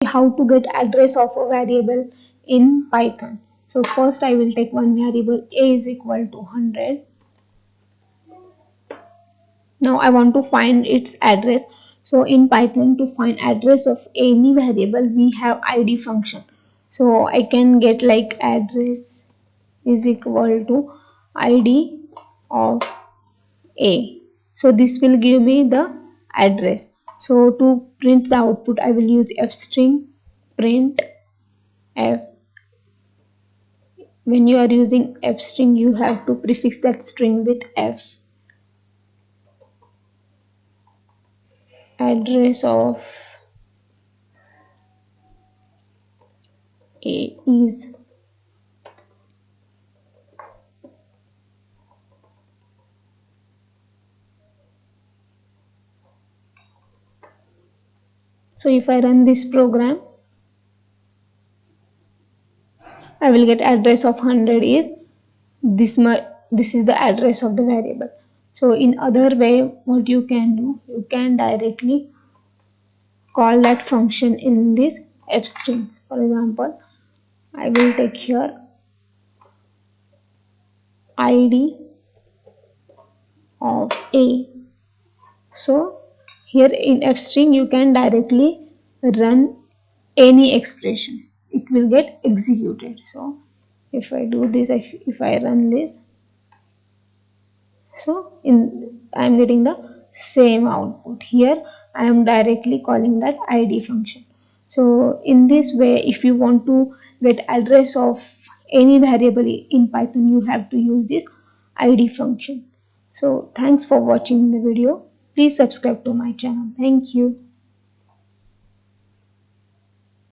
how to get address of a variable in Python. So first I will take one variable a is equal to 100. Now I want to find its address. So in Python, to find address of any variable, we have id function. So I can get like address is equal to id of a. So this will give me the address. So to print the output, I will use fstring print f. When you are using fstring, you have to prefix that string with f. Address of a is so if I run this program, I will get address of 100 is this much. This is the address of the variable. So in other way, what you can do, you can directly call that function in this fstring. For example, I will take here id of a. So here in fstring you can directly run any expression. It will get executed. So if I do this, if I run this, so I am getting the same output. Here I am directly calling that id function. So in this way, if you want to get address of any variable in Python, you have to use this id function. So thanks for watching the video. Please subscribe to my channel. Thank you.